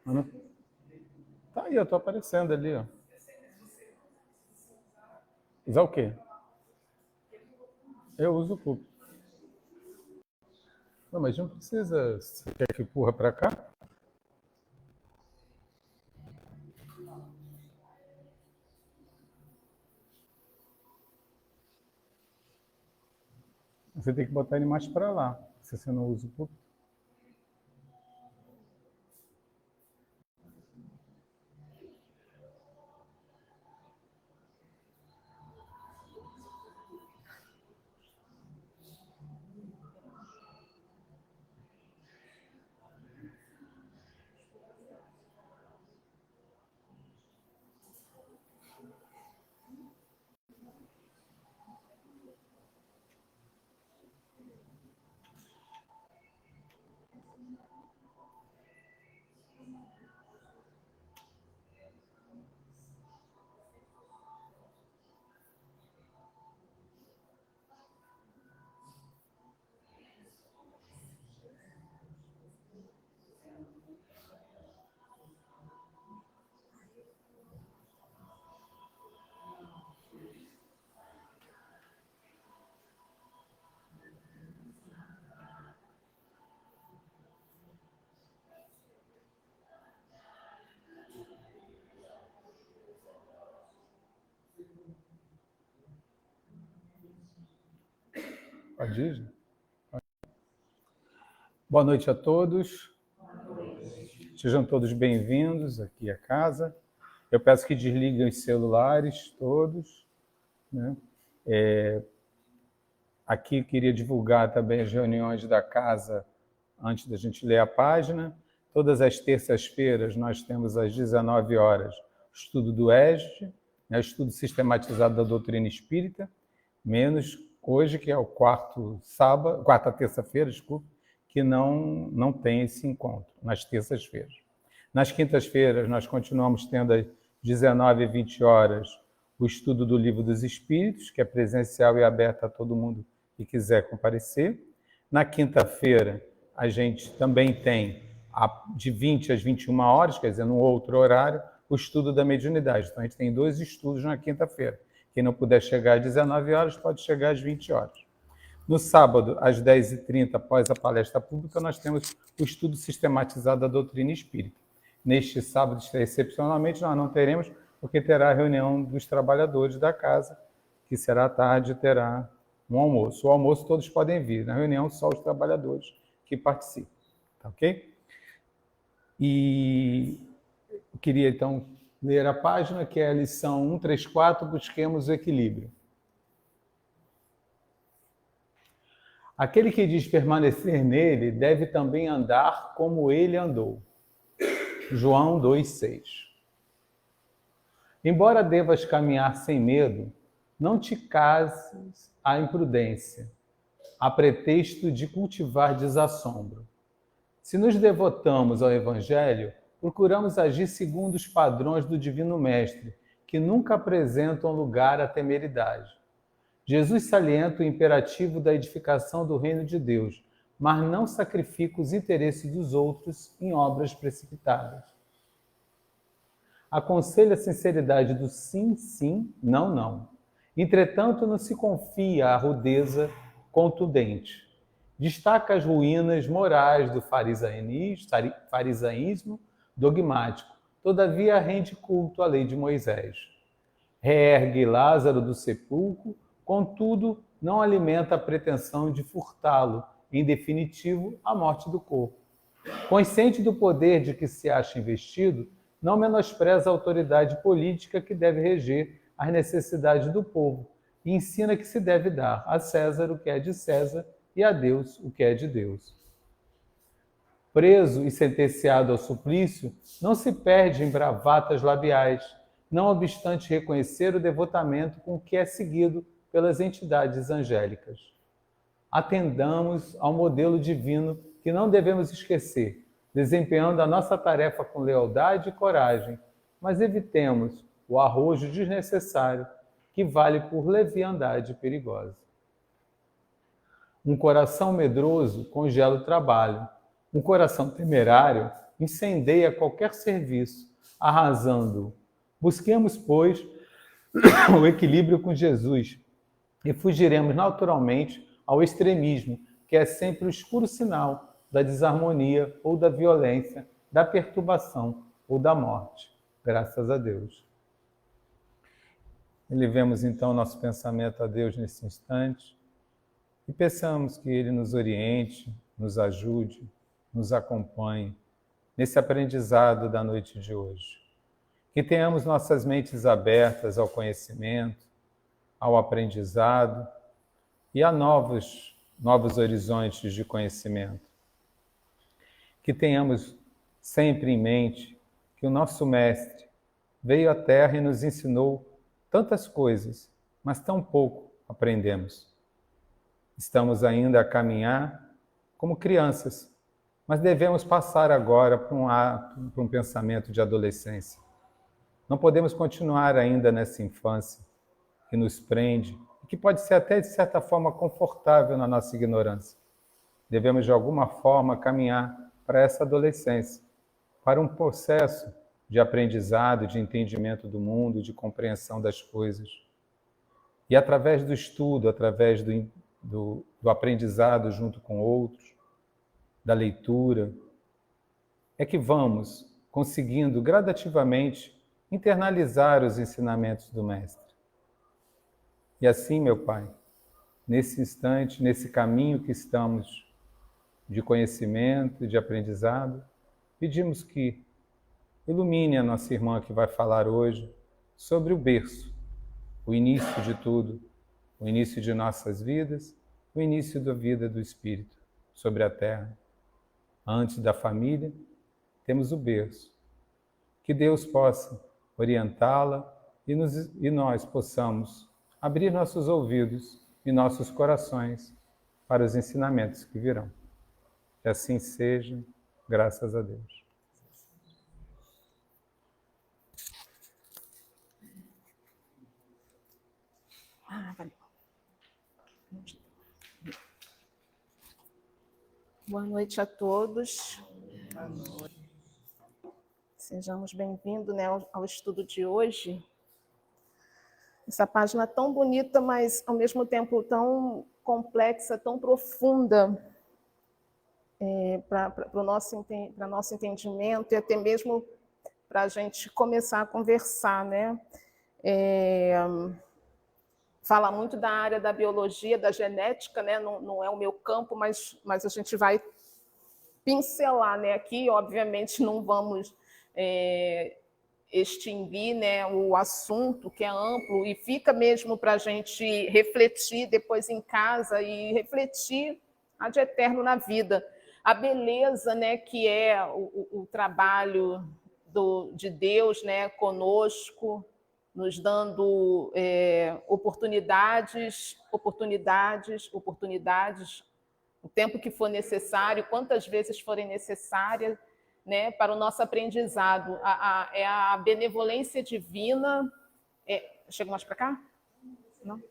Ana? Tá aí, eu tô aparecendo ali, ó. Usar o quê? Eu uso o púlpito. Não, mas não precisa. Você quer que empurra para cá? Você tem que botar ele mais para lá, se você não usa o púlpito. Pode ir? Boa noite a todos. Sejam todos bem-vindos aqui à casa. Eu peço que desliguem os celulares todos, né? Aqui queria divulgar também as reuniões da casa antes da gente ler a página. Todas as terças-feiras nós temos às 19 horas o estudo do ESG, né, o estudo sistematizado da doutrina espírita, menos hoje, que é o quarta terça-feira, desculpe, que não tem esse encontro, nas terças-feiras. Nas quintas-feiras nós continuamos tendo às 19 e 20 horas o estudo do Livro dos Espíritos, que é presencial e aberto a todo mundo que quiser comparecer. Na quinta-feira, a gente também tem, de 20 às 21 horas, quer dizer, num outro horário, o estudo da mediunidade. Então, a gente tem 2 estudos na quinta-feira. Quem não puder chegar às 19 horas, pode chegar às 20 horas. No sábado, às 10h30, após a palestra pública, nós temos o estudo sistematizado da doutrina espírita. Neste sábado, excepcionalmente, nós não teremos, porque terá a reunião dos trabalhadores da casa, que será à tarde, terá um almoço. O almoço todos podem vir, na reunião só os trabalhadores que participam. Tá ok? E eu queria, então, ler a página, que é a lição 134, Busquemos o Equilíbrio. Aquele que diz permanecer nele deve também andar como ele andou. João 2,6. Embora devas caminhar sem medo, não te cases à imprudência, a pretexto de cultivar desassombro. Se nos devotamos ao Evangelho, procuramos agir segundo os padrões do Divino Mestre, que nunca apresentam lugar à temeridade. Jesus salienta o imperativo da edificação do reino de Deus, mas não sacrifica os interesses dos outros em obras precipitadas. Aconselha a sinceridade do sim, sim, não, não. Entretanto, não se confia à rudeza contundente. Destaca as ruínas morais do farisaísmo dogmático, todavia rende culto à lei de Moisés. Reergue Lázaro do sepulcro, contudo, não alimenta a pretensão de furtá-lo, em definitivo, a morte do corpo. Consciente do poder de que se acha investido, não menospreza a autoridade política que deve reger as necessidades do povo e ensina que se deve dar a César o que é de César e a Deus o que é de Deus. Preso e sentenciado ao suplício, não se perde em bravatas labiais, não obstante reconhecer o devotamento com que é seguido pelas entidades angélicas. Atendamos ao modelo divino que não devemos esquecer, desempenhando a nossa tarefa com lealdade e coragem, mas evitemos o arrojo desnecessário que vale por leviandade perigosa. Um coração medroso congela o trabalho. Um coração temerário incendeia qualquer serviço, arrasando-o. Busquemos, pois, o equilíbrio com Jesus e fugiremos naturalmente ao extremismo, que é sempre o escuro sinal da desarmonia ou da violência, da perturbação ou da morte. Graças a Deus. Elevemos então nosso pensamento a Deus nesse instante e peçamos que Ele nos oriente, nos ajude, nos acompanhe nesse aprendizado da noite de hoje. Que tenhamos nossas mentes abertas ao conhecimento, ao aprendizado e a novos horizontes de conhecimento. Que tenhamos sempre em mente que o nosso Mestre veio à Terra e nos ensinou tantas coisas, mas tão pouco aprendemos. Estamos ainda a caminhar como crianças, mas devemos passar agora para um pensamento de adolescência. Não podemos continuar ainda nessa infância que nos prende e que pode ser até de certa forma confortável na nossa ignorância. Devemos de alguma forma caminhar para essa adolescência, para um processo de aprendizado, de entendimento do mundo, de compreensão das coisas. E através do estudo, através do aprendizado junto com outros, da leitura, é que vamos conseguindo gradativamente internalizar os ensinamentos do Mestre. E assim, meu Pai, nesse instante, nesse caminho que estamos de conhecimento, de aprendizado, pedimos que ilumine a nossa irmã que vai falar hoje sobre o berço, o início de tudo, o início de nossas vidas, o início da vida do Espírito sobre a Terra. Antes da família, temos o berço. Que Deus possa orientá-la e nós possamos abrir nossos ouvidos e nossos corações para os ensinamentos que virão. Que assim seja, graças a Deus. Valeu. Boa noite a todos. Boa noite. Sejamos bem-vindos, né, ao estudo de hoje. Essa página tão bonita, mas ao mesmo tempo tão complexa, tão profunda para o nosso entendimento e até mesmo para a gente começar a conversar, né? Fala muito da área da biologia, da genética, né? Não é o meu campo, mas a gente vai pincelar, né? Aqui, obviamente, não vamos extinguir, né, o assunto, que é amplo, e fica mesmo para a gente refletir depois em casa e refletir ad eterno na vida. A beleza, né, que é o trabalho de Deus, né, conosco, nos dando oportunidades, o tempo que for necessário, quantas vezes forem necessárias, né, para o nosso aprendizado. É a benevolência divina. Chega mais para cá? Não?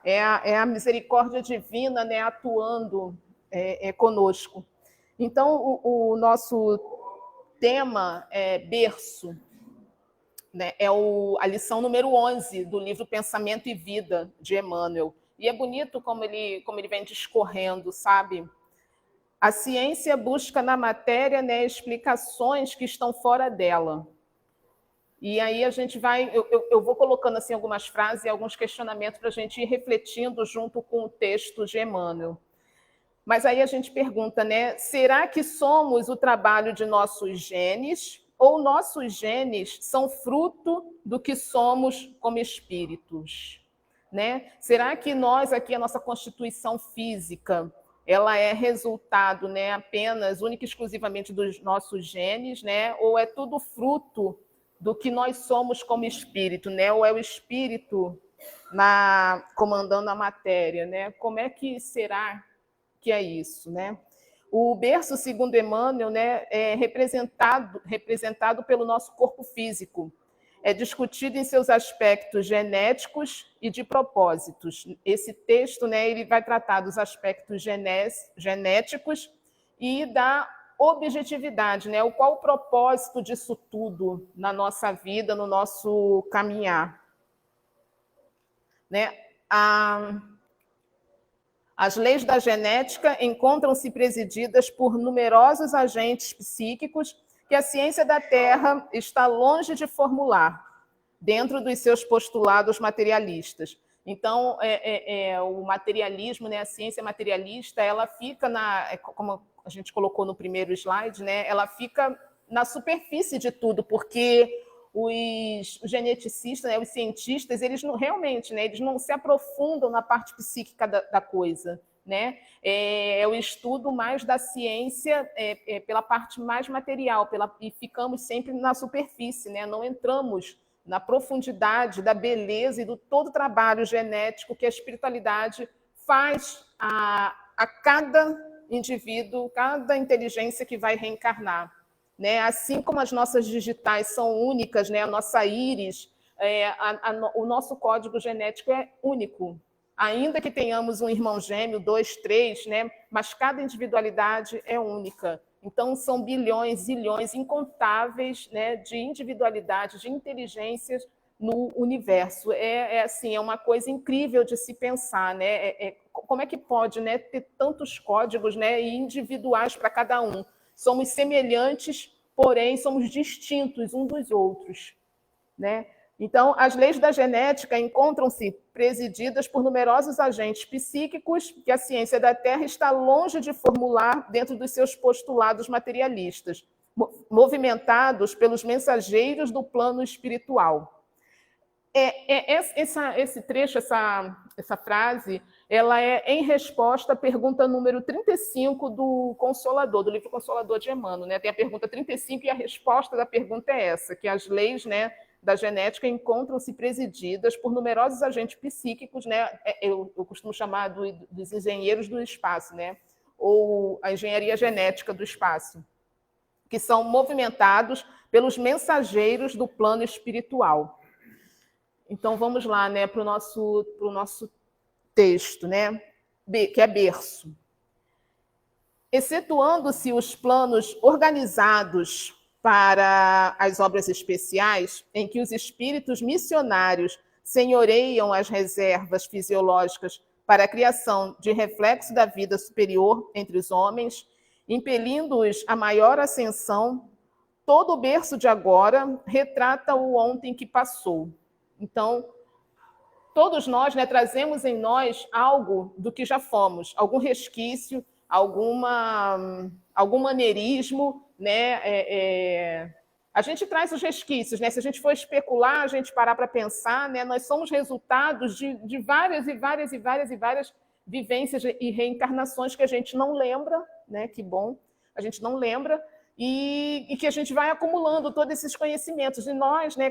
É a misericórdia divina, né, atuando conosco. Então, o nosso tema é berço. Né, é a lição número 11 do livro Pensamento e Vida, de Emmanuel. E é bonito como ele vem discorrendo, sabe? A ciência busca na matéria, né, explicações que estão fora dela. E aí a gente vai... Eu vou colocando assim, algumas frases e alguns questionamentos para a gente ir refletindo junto com o texto de Emmanuel. Mas aí a gente pergunta, né? Será que somos o trabalho de nossos genes ou nossos genes são fruto do que somos como espíritos? Né? Será que nós aqui, a nossa constituição física, ela é resultado, né, apenas, única e exclusivamente dos nossos genes, né? Ou é tudo fruto do que nós somos como espírito, né? Ou é o espírito comandando a matéria, né? Como é que será que é isso, né? O berço, segundo Emmanuel, né, é representado pelo nosso corpo físico. É discutido em seus aspectos genéticos e de propósitos. Esse texto, né, ele vai tratar dos aspectos genéticos e da objetividade, né? Qual o propósito disso tudo na nossa vida, no nosso caminhar, né? As leis da genética encontram-se presididas por numerosos agentes psíquicos que a ciência da Terra está longe de formular dentro dos seus postulados materialistas. Então, o materialismo, né, a ciência materialista, ela fica como a gente colocou no primeiro slide, né, ela fica na superfície de tudo, porque os geneticistas, né, os cientistas, eles não realmente, né, eles não se aprofundam na parte psíquica da coisa, né? É o estudo mais da ciência pela parte mais material, e ficamos sempre na superfície, né? Não entramos na profundidade da beleza e do todo o trabalho genético que a espiritualidade faz a cada indivíduo, cada inteligência que vai reencarnar, né? Assim como as nossas digitais são únicas, né? A nossa íris, o nosso código genético é único. Ainda que tenhamos um irmão gêmeo, 2, 3, né? Mas cada individualidade é única. Então, são bilhões, zilhões, incontáveis, né, de individualidades, de inteligências no universo. Assim, é uma coisa incrível de se pensar, né? Como é que pode, né, ter tantos códigos, né, individuais para cada um? Somos semelhantes, porém somos distintos uns dos outros, né? Então, as leis da genética encontram-se presididas por numerosos agentes psíquicos que a ciência da Terra está longe de formular dentro dos seus postulados materialistas, movimentados pelos mensageiros do plano espiritual. Esse trecho, essa frase, ela é em resposta à pergunta número 35 do Consolador, do livro Consolador de Emmanuel, né? Tem a pergunta 35 e a resposta da pergunta é essa, que as leis, né, da genética encontram-se presididas por numerosos agentes psíquicos, né? Eu costumo chamar dos engenheiros do espaço, né? Ou a engenharia genética do espaço, que são movimentados pelos mensageiros do plano espiritual. Então, vamos lá, né, para o nosso texto, né, que é berço. Excetuando-se os planos organizados para as obras especiais, em que os espíritos missionários senhoreiam as reservas fisiológicas para a criação de reflexo da vida superior entre os homens, impelindo-os a maior ascensão, todo o berço de agora retrata o ontem que passou. Então, todos nós, né, trazemos em nós algo do que já fomos, algum resquício, algum maneirismo, né? A gente traz os resquícios, né? Se a gente for especular, a gente parar para pensar, né? Nós somos resultados de várias vivências e reencarnações que a gente não lembra, né? Que bom, a gente não lembra, e que a gente vai acumulando todos esses conhecimentos. E nós, né,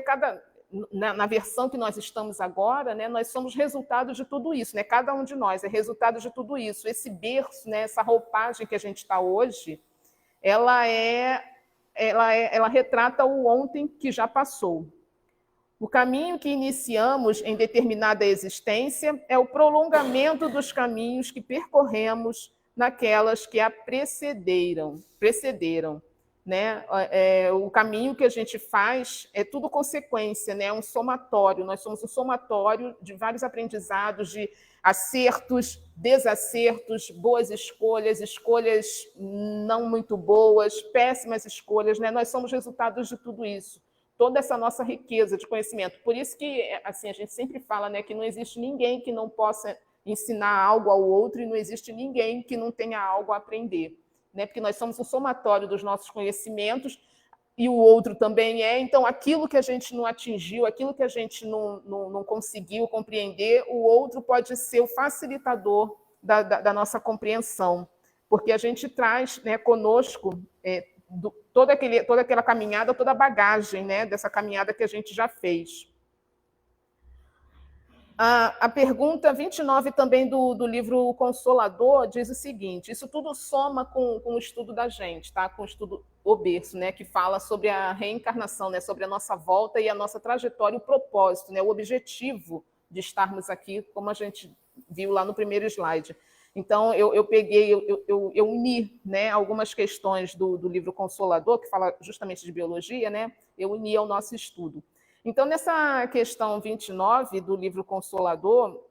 na versão que nós estamos agora, né, nós somos resultado de tudo isso, né? Cada um de nós é resultado de tudo isso. Esse berço, né, essa roupagem que a gente está hoje, ela retrata o ontem que já passou. O caminho que iniciamos em determinada existência é o prolongamento dos caminhos que percorremos naquelas que a precederam. Né? O caminho que a gente faz é tudo consequência, né? Um somatório. Nós somos um somatório de vários aprendizados, de acertos, desacertos, boas escolhas, escolhas não muito boas, péssimas escolhas, né? Nós somos resultados de tudo isso, toda essa nossa riqueza de conhecimento. Por isso que, assim, a gente sempre fala, né, que não existe ninguém que não possa ensinar algo ao outro e não existe ninguém que não tenha algo a aprender, né? Porque nós somos um somatório dos nossos conhecimentos e o outro também é. Então, aquilo que a gente não atingiu, aquilo que a gente não conseguiu compreender, o outro pode ser o facilitador da nossa compreensão, porque a gente traz, né, conosco toda aquela caminhada, toda a bagagem, né, dessa caminhada que a gente já fez. A pergunta 29 também do livro Consolador diz o seguinte: isso tudo soma com o estudo da gente, tá? Com o estudo O Berço, né? Que fala sobre a reencarnação, né? Sobre a nossa volta e a nossa trajetória, o propósito, né? O objetivo de estarmos aqui, como a gente viu lá no primeiro slide. Então, eu uni, né, algumas questões do livro Consolador, que fala justamente de biologia, né, eu uni ao nosso estudo. Então, nessa questão 29 do livro Consolador,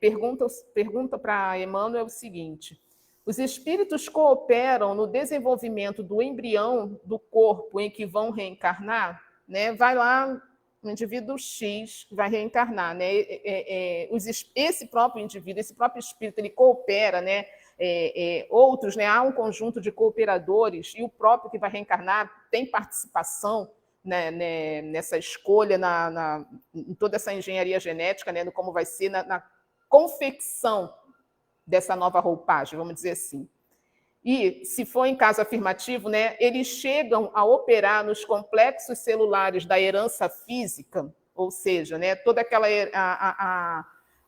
pergunta para Emmanuel o seguinte: os espíritos cooperam no desenvolvimento do embrião do corpo em que vão reencarnar? Né? Vai lá, um indivíduo X vai reencarnar, né? Esse próprio indivíduo, esse próprio espírito, ele coopera, né? Outros, né? Há um conjunto de cooperadores e o próprio que vai reencarnar tem participação, né, nessa escolha, em toda essa engenharia genética, né? No como vai ser na confecção dessa nova roupagem, vamos dizer assim. E, se for em caso afirmativo, né, eles chegam a operar nos complexos celulares da herança física, ou seja, né, toda aquela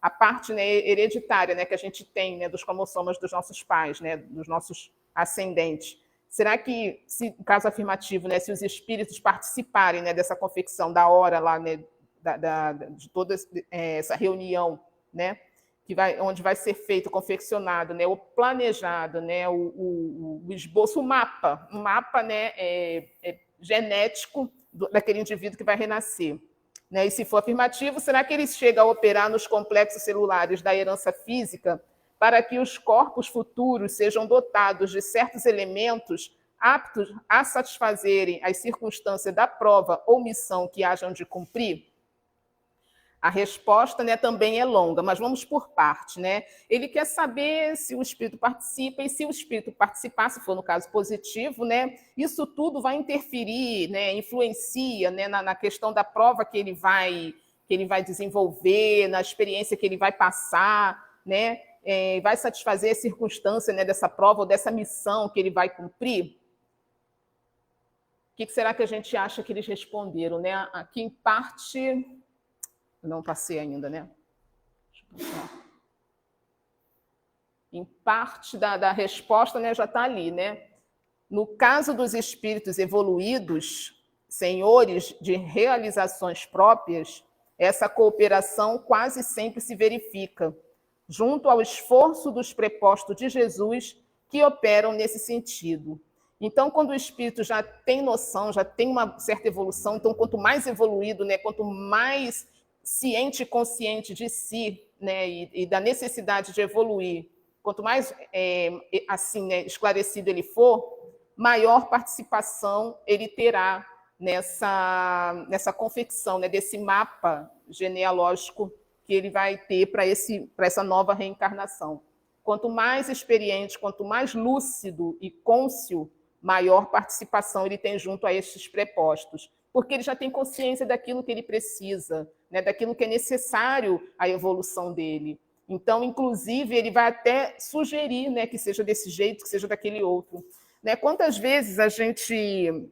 a parte, né, hereditária, né, que a gente tem, né, dos cromossomas dos nossos pais, né, dos nossos ascendentes. Será que, se em caso afirmativo, né, se os espíritos participarem, né, dessa confecção da hora lá, né, de toda essa reunião, né, onde vai ser feito, confeccionado, né, o planejado, né, o esboço, o mapa, né, genético daquele indivíduo que vai renascer. Né? E se for afirmativo, será que ele chega a operar nos complexos celulares da herança física para que os corpos futuros sejam dotados de certos elementos aptos a satisfazerem as circunstâncias da prova ou missão que hajam de cumprir? A resposta, né, também é longa, mas vamos por parte, né? Ele quer saber se o espírito participa, e se o espírito participar, se for no caso positivo, né, isso tudo vai interferir, né, influencia, né, na questão da prova que ele vai desenvolver, na experiência que ele vai passar, né? Vai satisfazer a circunstância, né, dessa prova ou dessa missão que ele vai cumprir? O que será que a gente acha que eles responderam, né? Aqui, em parte... Não passei ainda, né? Em parte da resposta, né, já está ali, né? No caso dos espíritos evoluídos, senhores de realizações próprias, essa cooperação quase sempre se verifica, junto ao esforço dos prepostos de Jesus que operam nesse sentido. Então, quando o espírito já tem noção, já tem uma certa evolução, então, quanto mais evoluído, né, quanto mais ciente e consciente de si, né, e da necessidade de evoluir, quanto mais assim, né, esclarecido ele for, maior participação ele terá nessa confecção, né, desse mapa genealógico que ele vai ter para essa nova reencarnação. Quanto mais experiente, quanto mais lúcido e cônscio, maior participação ele tem junto a estes prepostos, porque ele já tem consciência daquilo que ele precisa, né, daquilo que é necessário à evolução dele. Então, inclusive, ele vai até sugerir, né, que seja desse jeito, que seja daquele outro. Né? Quantas vezes a gente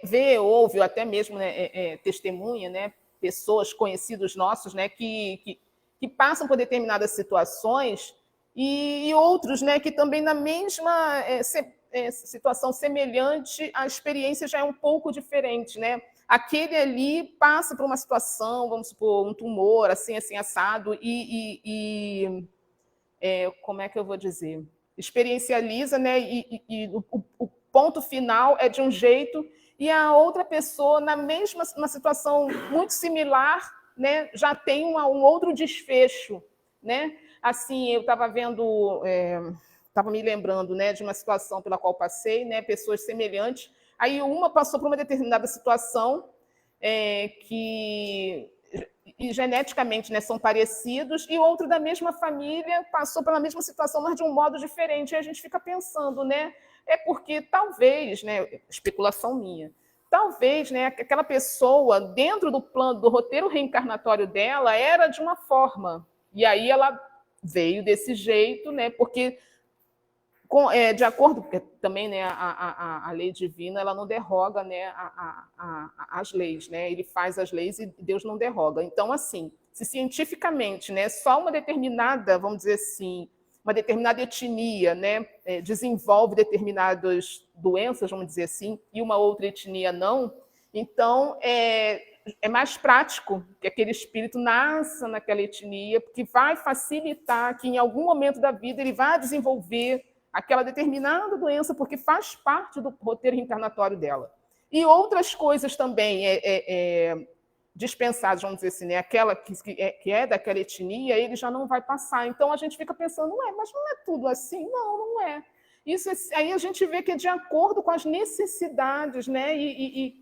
vê, ouve, ou até mesmo, né, testemunha, né, pessoas, conhecidos nossos, né, que passam por determinadas situações e outros, né, que também na mesma situação semelhante, a experiência já é um pouco diferente, né? Aquele ali passa por uma situação, vamos supor, um tumor, assim, assado, como é que eu vou dizer? Experiencializa, né? O ponto final é de um jeito, e a outra pessoa, uma situação muito similar, né, já tem um outro desfecho, né? Assim, eu estava vendo... Estava me lembrando, né, de uma situação pela qual passei, né, pessoas semelhantes. Aí uma passou por uma determinada situação que geneticamente, né, são parecidos, e outro da mesma família passou pela mesma situação, mas de um modo diferente. E a gente fica pensando, né, porque talvez, né, especulação minha, talvez, né, aquela pessoa, dentro do plano, do roteiro reencarnatório dela, era de uma forma, e aí ela veio desse jeito, né, porque... de acordo, porque também, né, a lei divina, ela não derroga, né, as leis, né? Ele faz as leis e Deus não derroga. Então, assim, se cientificamente, né, só uma determinada, vamos dizer assim, uma determinada etnia, né, desenvolve determinadas doenças, vamos dizer assim, e uma outra etnia não, então é mais prático que aquele espírito nasça naquela etnia, porque vai facilitar que em algum momento da vida ele vá desenvolver aquela determinada doença, porque faz parte do roteiro reencarnatório dela. E outras coisas também dispensadas, vamos dizer assim, né? Aquela que é daquela etnia, ele já não vai passar. Então a gente fica pensando, ué, mas não é tudo assim? Não, não é. Isso aí a gente vê que é de acordo com as necessidades, né? E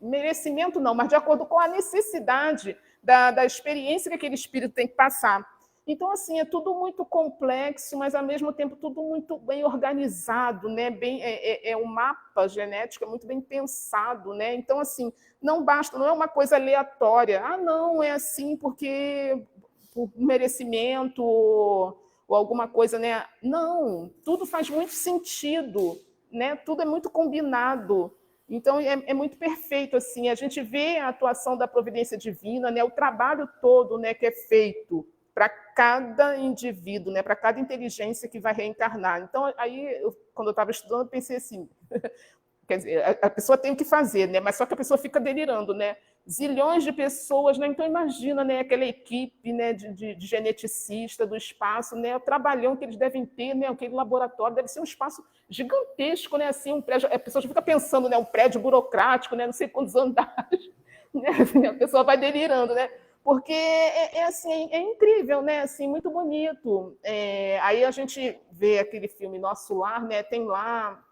merecimento não, mas de acordo com a necessidade da experiência que aquele espírito tem que passar. Então, assim, é tudo muito complexo, mas ao mesmo tempo tudo muito bem organizado, né? Um mapa genético muito bem pensado, né? Então, assim, não basta, não é uma coisa aleatória. Ah, não, é assim porque por merecimento ou alguma coisa, né? Não, tudo faz muito sentido, né? Tudo é muito combinado. Então, é muito perfeito, assim, a gente vê a atuação da providência divina, né? O trabalho todo, né, que é feito para cada indivíduo, né, para cada inteligência que vai reencarnar. Então, aí, quando eu estava estudando, eu pensei assim, quer dizer, a pessoa tem o que fazer, né, mas só que a pessoa fica delirando, né? Zilhões de pessoas, né? Então imagina, né, aquela equipe, né, de geneticista do espaço, né, o trabalhão que eles devem ter, né, aquele laboratório deve ser um espaço gigantesco, né, assim, um prédio, a pessoa já fica pensando, né, um prédio burocrático, né, não sei quantos andares, né, assim, a pessoa vai delirando, né, porque assim, é incrível, né, assim, muito bonito. Aí a gente vê aquele filme Nosso Lar, né, tem lá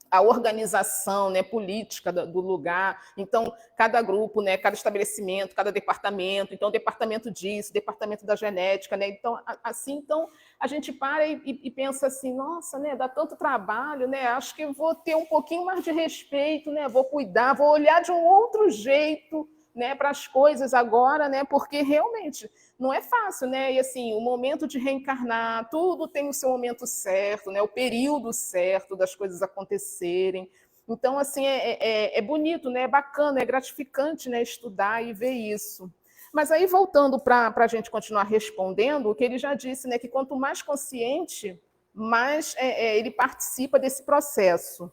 a organização, né, política do lugar. Então, cada grupo, né, cada estabelecimento, cada departamento. Então, departamento disso, departamento da genética. Né? Então, assim, então, a gente para e pensa assim, nossa, né, dá tanto trabalho, né, acho que vou ter um pouquinho mais de respeito, né, vou cuidar, vou olhar de um outro jeito, né, para as coisas agora, né, porque realmente não é fácil, né? E assim, o momento de reencarnar, tudo tem o seu momento certo, né? O período certo das coisas acontecerem. Então, assim, é bonito, né? É bacana, é gratificante, né? Estudar e ver isso. Mas aí, voltando para a gente continuar respondendo, o que ele já disse, né? Que quanto mais consciente, mais ele participa desse processo.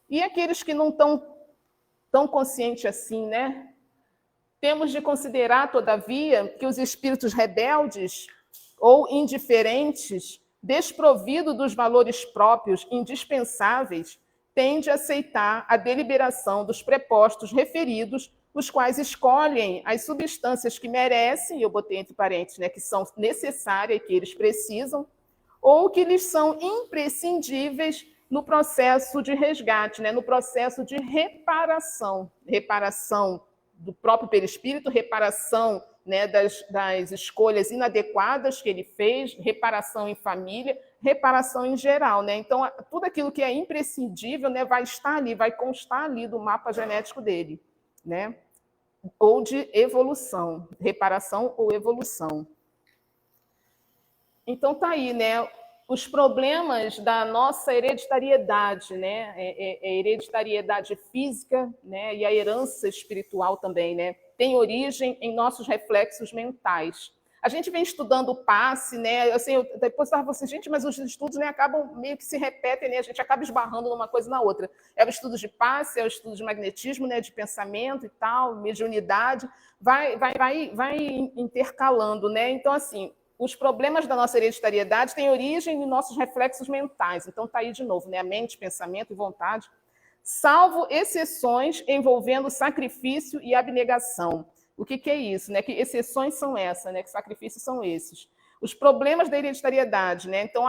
E aqueles que não estão tão conscientes assim, né? Temos de considerar, todavia, que os espíritos rebeldes ou indiferentes, desprovidos dos valores próprios indispensáveis, tendem a aceitar a deliberação dos prepostos referidos, os quais escolhem as substâncias que merecem, eu botei entre parênteses, né, que são necessárias e que eles precisam, ou que lhes são imprescindíveis no processo de resgate, né, no processo de reparação do próprio perispírito, reparação, né, das escolhas inadequadas que ele fez, reparação em família, reparação em geral. Né? Então, tudo aquilo que é imprescindível, né, vai estar ali, vai constar ali do mapa genético dele. Né? Ou de evolução, reparação ou evolução. Então, tá aí, né? Os problemas da nossa hereditariedade, né? Hereditariedade física, né? E a herança espiritual também, né? Tem origem em nossos reflexos mentais. A gente vem estudando o passe, né? Assim, depois estava assim, gente, mas os estudos, né, acabam meio que se repetem, né? A gente acaba esbarrando numa coisa na outra. É o estudo de passe, é o estudo de magnetismo, né? De pensamento e tal, mediunidade, vai intercalando, né? Então, assim, os problemas da nossa hereditariedade têm origem em nossos reflexos mentais. Então, está aí de novo, né? A mente, pensamento e vontade. Salvo exceções envolvendo sacrifício e abnegação. O que é isso? Né? Que exceções são essas? Né? Que sacrifícios são esses? Os problemas da hereditariedade, né? Então,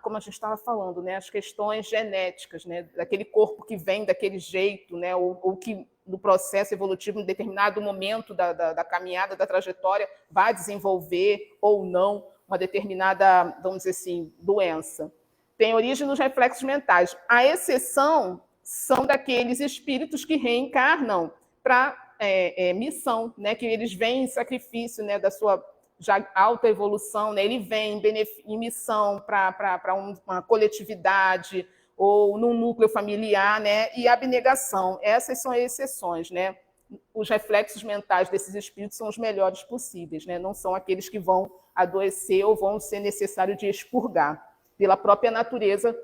como a gente estava falando, né? As questões genéticas, né? Daquele corpo que vem daquele jeito, né? Ou que no processo evolutivo, em determinado momento da caminhada, da trajetória, vai desenvolver ou não uma determinada, vamos dizer assim, doença. Tem origem nos reflexos mentais. A exceção são daqueles espíritos que reencarnam para missão, né? Que eles vêm em sacrifício, né? Da sua já alta evolução, né? Ele vem em missão para uma coletividade, ou num núcleo familiar, né? E abnegação. Essas são as exceções, né? Os reflexos mentais desses espíritos são os melhores possíveis, né? Não são aqueles que vão adoecer ou vão ser necessário de expurgar, pela própria natureza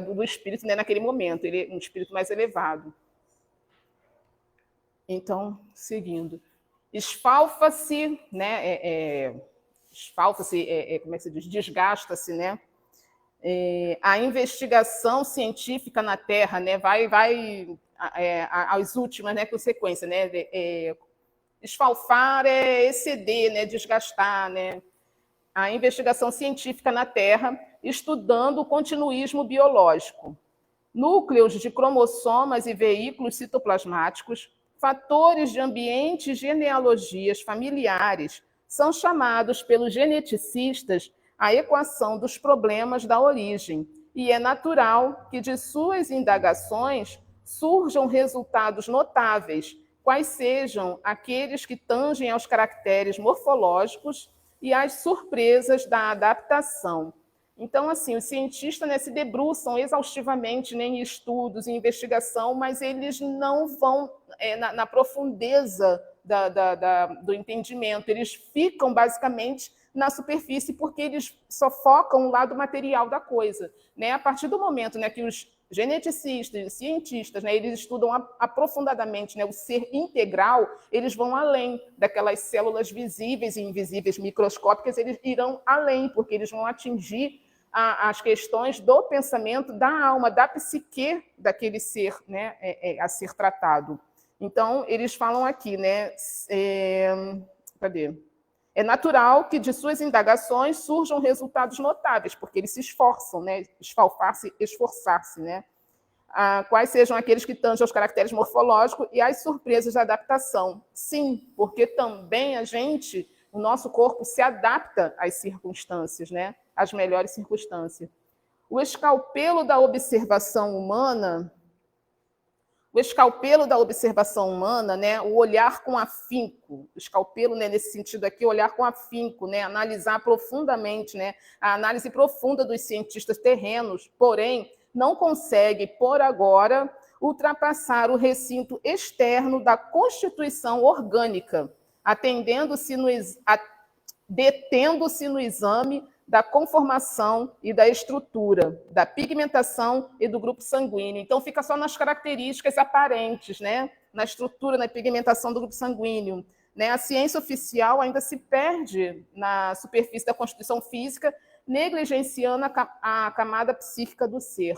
do espírito, né? Naquele momento. Ele é um espírito mais elevado. Então, seguindo. Esfalfa-se, né? Esfalfa-se, como é que se diz? Desgasta-se, né? A investigação científica na Terra, né? Vai às últimas, né? Consequências, né? Esfalfar é exceder, né? Desgastar, né? A investigação científica na Terra, estudando o continuismo biológico, núcleos de cromossomas e veículos citoplasmáticos, fatores de ambiente e genealogias familiares são chamados pelos geneticistas a equação dos problemas da origem, e é natural que de suas indagações surjam resultados notáveis, quais sejam aqueles que tangem aos caracteres morfológicos e às surpresas da adaptação. Então, assim, os cientistas, né, se debruçam exaustivamente, né, em estudos, em investigação, mas eles não vão na profundeza do entendimento. Eles ficam, basicamente, na superfície porque eles só focam o lado material da coisa. Né? A partir do momento, né, que os geneticistas, cientistas, né, eles estudam aprofundadamente, né, o ser integral, eles vão além daquelas células visíveis e invisíveis microscópicas, eles irão além, porque eles vão atingir as questões do pensamento, da alma, da psique daquele ser, né, a ser tratado. Então, eles falam aqui, né, cadê? É natural que de suas indagações surjam resultados notáveis, porque eles se esforçam, né, esfalfar-se, esforçar-se, né? Quais sejam aqueles que tangem aos caracteres morfológicos e às surpresas da adaptação. Sim, porque também o nosso corpo se adapta às circunstâncias, né? Às melhores circunstâncias. O escalpelo da observação humana, né, o olhar com afinco, o escalpelo, né, nesse sentido aqui, olhar com afinco, né, analisar profundamente, né, a análise profunda dos cientistas terrenos, porém, não consegue, por agora, ultrapassar o recinto externo da constituição orgânica, detendo-se no exame da conformação e da estrutura, da pigmentação e do grupo sanguíneo. Então, fica só nas características aparentes, né? Na estrutura, na pigmentação do grupo sanguíneo. Né? A ciência oficial ainda se perde na superfície da constituição física, negligenciando a camada psíquica do ser.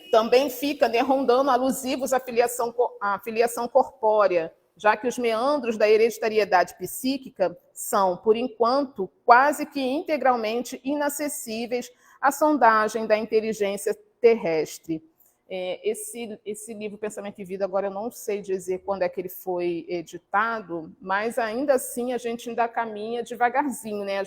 Também fica, né, rondando alusivos à filiação corpórea, já que os meandros da hereditariedade psíquica são, por enquanto, quase que integralmente inacessíveis à sondagem da inteligência terrestre. Esse livro, Pensamento e Vida, agora eu não sei dizer quando é que ele foi editado, mas ainda assim a gente ainda caminha devagarzinho, né?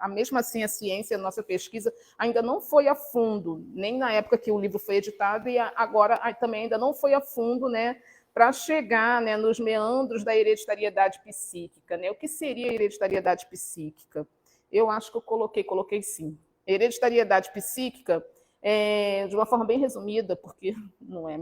Mesmo assim a ciência, a nossa pesquisa ainda não foi a fundo, nem na época que o livro foi editado e agora também ainda não foi a fundo, né? Para chegar, né, nos meandros da hereditariedade psíquica. Né? O que seria hereditariedade psíquica? Eu acho que eu coloquei sim. Hereditariedade psíquica, de uma forma bem resumida, porque não é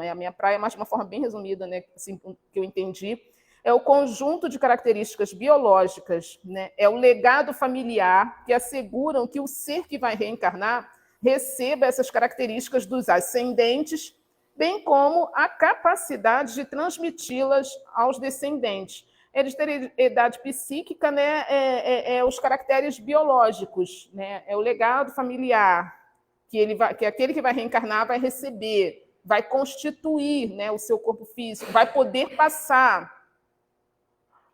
a minha praia, mas de uma forma bem resumida, né, assim, que eu entendi, é o conjunto de características biológicas, né, é o legado familiar que asseguram que o ser que vai reencarnar receba essas características dos ascendentes, bem como a capacidade de transmiti-las aos descendentes. Hereditariedade psíquica, né, os caracteres biológicos, né, é o legado familiar que aquele que vai reencarnar vai receber, vai constituir, né, o seu corpo físico, vai poder passar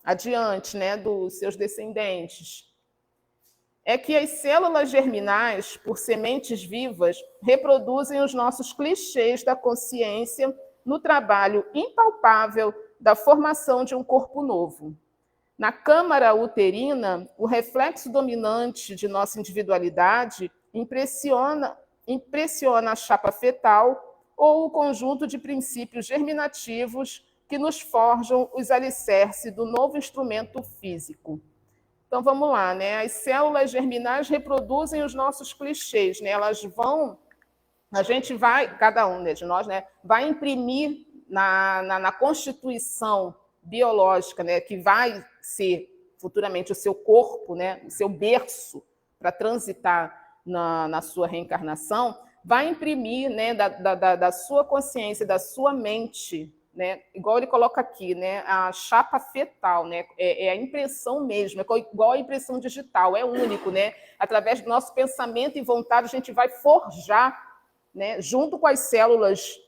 adiante, né, dos seus descendentes. É que as células germinais, por sementes vivas, reproduzem os nossos clichês da consciência no trabalho impalpável da formação de um corpo novo. Na câmara uterina, o reflexo dominante de nossa individualidade impressiona a chapa fetal ou o conjunto de princípios germinativos que nos forjam os alicerces do novo instrumento físico. Então, vamos lá, né? As células germinais reproduzem os nossos clichês, né? A gente vai, cada um de nós, né, vai imprimir na constituição biológica, né, que vai ser futuramente o seu corpo, né, o seu berço para transitar na sua reencarnação, vai imprimir, né, da sua consciência, da sua mente, né, igual ele coloca aqui, né, a chapa fetal, né, é a impressão mesmo, é igual a impressão digital, é único, né, através do nosso pensamento e vontade a gente vai forjar, né, junto com as células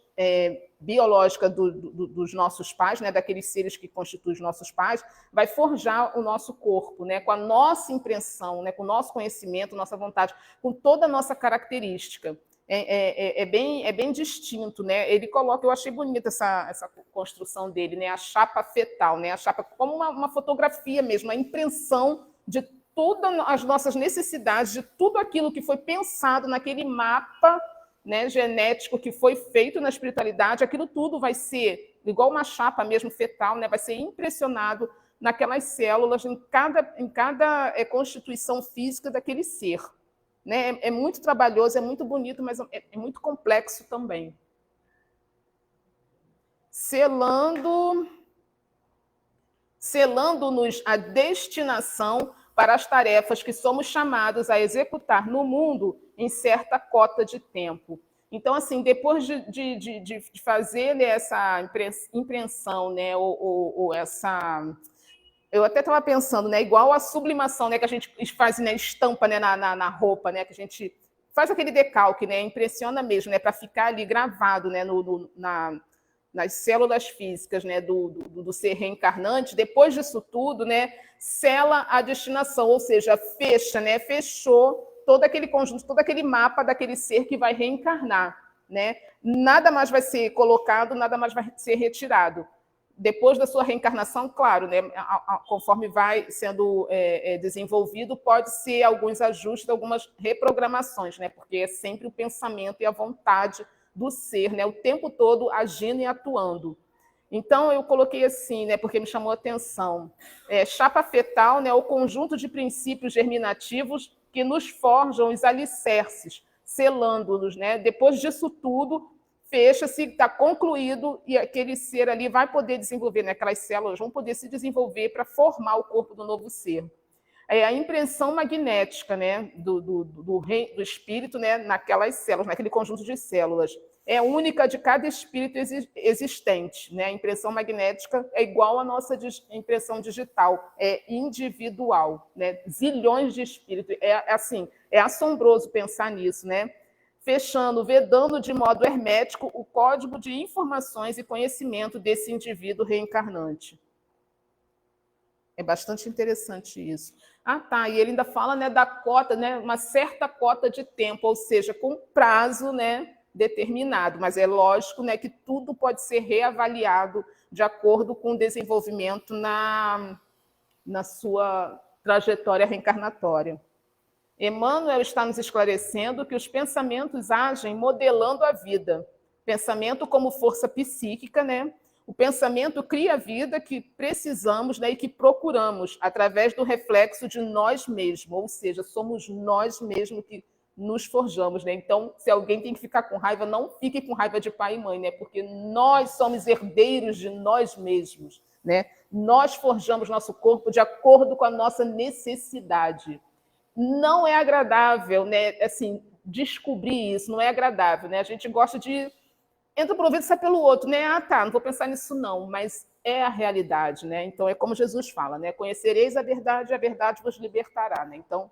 biológicas dos nossos pais, né, daqueles seres que constituem os nossos pais, vai forjar o nosso corpo, né, com a nossa impressão, né, com o nosso conhecimento, nossa vontade, com toda a nossa característica. É bem distinto, né? Ele coloca, eu achei bonita essa construção dele, né? A chapa fetal, né? A chapa como uma fotografia mesmo, a impressão de todas as nossas necessidades, de tudo aquilo que foi pensado naquele mapa, né, genético que foi feito na espiritualidade, aquilo tudo vai ser igual uma chapa mesmo fetal, né? Vai ser impressionado naquelas células, em cada constituição física daquele ser. Né? É muito trabalhoso, é muito bonito, mas é muito complexo também. Selando-nos a destinação para as tarefas que somos chamados a executar no mundo em certa cota de tempo. Então, assim, depois de fazer, né, essa impressão, né, ou essa... Eu até estava pensando, né, igual a sublimação, né, que a gente faz, né, estampa, né, na roupa, né, que a gente faz aquele decalque, né, impressiona mesmo, né, para ficar ali gravado, né, nas células físicas, né, do ser reencarnante. Depois disso tudo, né, sela a destinação, ou seja, fecha, né, fechou todo aquele conjunto, todo aquele mapa daquele ser que vai reencarnar, né? Nada mais vai ser colocado, nada mais vai ser retirado. Depois da sua reencarnação, claro, né, conforme vai sendo desenvolvido, pode ser alguns ajustes, algumas reprogramações, né, porque é sempre o pensamento e a vontade do ser, né, o tempo todo agindo e atuando. Então, eu coloquei assim, né, porque me chamou a atenção. Chapa fetal, né, o conjunto de princípios germinativos que nos forjam os alicerces, selando-nos. Né? Depois disso tudo, fecha-se, está concluído, e aquele ser ali vai poder desenvolver, né? Aquelas células vão poder se desenvolver para formar o corpo do novo ser. É a impressão magnética, né, do espírito, né, naquelas células, naquele conjunto de células. É única de cada espírito existente. Né? A impressão magnética é igual à nossa impressão digital, é individual. Né? Zilhões de espíritos. É assombroso pensar nisso, né? Fechando, vedando de modo hermético o código de informações e conhecimento desse indivíduo reencarnante. É bastante interessante isso. Ah, tá. E ele ainda fala, né, da cota, né, uma certa cota de tempo, ou seja, com prazo, né, determinado. Mas é lógico, né, que tudo pode ser reavaliado de acordo com o desenvolvimento na sua trajetória reencarnatória. Emmanuel está nos esclarecendo que os pensamentos agem modelando a vida. Pensamento como força psíquica, né? O pensamento cria a vida que precisamos, né, e que procuramos através do reflexo de nós mesmos, ou seja, somos nós mesmos que nos forjamos. Né? Então, se alguém tem que ficar com raiva, não fique com raiva de pai e mãe, né? Porque nós somos herdeiros de nós mesmos. Né? Nós forjamos nosso corpo de acordo com a nossa necessidade. Não é agradável, né? Assim, descobrir isso, não é agradável. Né? A gente gosta de... Entra por um ouvido e sai pelo outro, né? Ah, tá, não vou pensar nisso não, mas é a realidade, né? Então, é como Jesus fala, né? Conhecereis a verdade vos libertará, né? Então,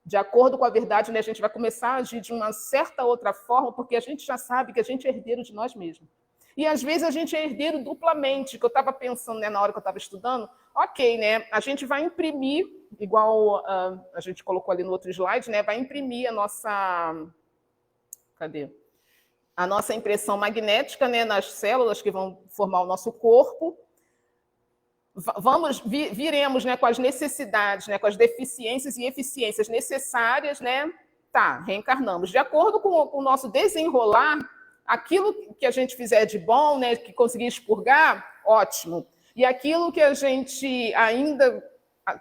de acordo com a verdade, né, a gente vai começar a agir de uma certa outra forma, porque a gente já sabe que a gente é herdeiro de nós mesmos. E, às vezes, a gente é herdeiro duplamente, que eu estava pensando, né, na hora que eu estava estudando, ok, né? A gente vai imprimir, igual a gente colocou ali no outro slide, né? Vai imprimir a nossa... Cadê? A nossa impressão magnética, né, nas células que vão formar o nosso corpo. Viremos, né, com as necessidades, né, com as deficiências e eficiências necessárias, né? Tá, reencarnamos. De acordo com o nosso desenrolar, aquilo que a gente fizer de bom, né, que conseguir expurgar, ótimo. E aquilo que a gente ainda,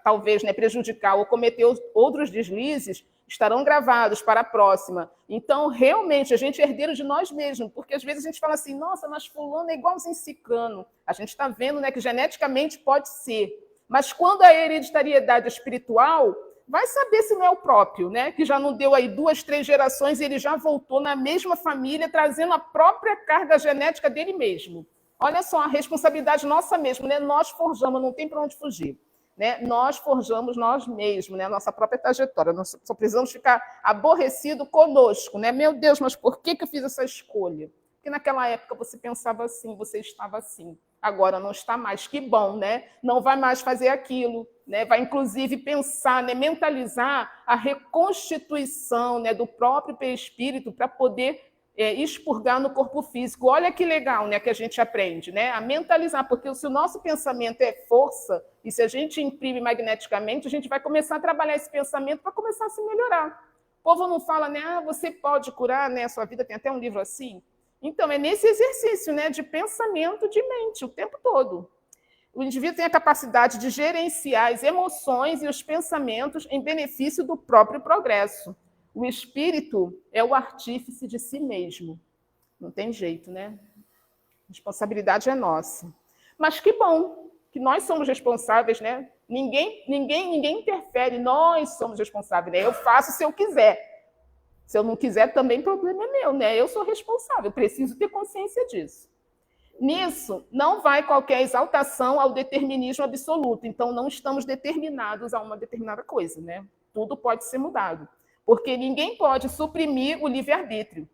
talvez, né, prejudicar ou cometer outros deslizes, estarão gravados para a próxima. Então, realmente, a gente é herdeiro de nós mesmos, porque às vezes a gente fala assim, nossa, mas fulano é igualzinho ciclano. A gente está vendo, né, que geneticamente pode ser. Mas quando a hereditariedade espiritual, Vai saber se não é o próprio, né? Que já não deu aí 2, 3 gerações e ele já voltou na mesma família, trazendo a própria carga genética dele mesmo. Olha só, a responsabilidade nossa mesmo, né? Nós forjamos, não tem para onde fugir. Né? Nós forjamos nós mesmos, né? A nossa própria trajetória. Nós só precisamos ficar aborrecido conosco, né? Meu Deus, mas por que eu fiz essa escolha? Porque naquela época você pensava assim, você estava assim. Agora não está mais. Que bom, né? Não vai mais fazer aquilo, né? Vai inclusive pensar, né? Mentalizar a reconstituição, né? Do próprio perispírito para poder expurgar no corpo físico. Olha que legal, né, que a gente aprende, né, a mentalizar, porque se o nosso pensamento é força, e se a gente imprime magneticamente, a gente vai começar a trabalhar esse pensamento para começar a se melhorar. O povo não fala, né, você pode curar, né, a sua vida, tem até um livro assim. Então, é nesse exercício, né, de pensamento de mente, o tempo todo. O indivíduo tem a capacidade de gerenciar as emoções e os pensamentos em benefício do próprio progresso. O espírito é o artífice de si mesmo. Não tem jeito, né? A responsabilidade é nossa. Mas que bom que nós somos responsáveis, né? Ninguém interfere, nós somos responsáveis, né? Eu faço se eu quiser. Se eu não quiser, também o problema é meu, né? Eu sou responsável, preciso ter consciência disso. Nisso, não vai qualquer exaltação ao determinismo absoluto. Então, não estamos determinados a uma determinada coisa, né? Tudo pode ser mudado. Porque ninguém pode suprimir o livre-arbítrio.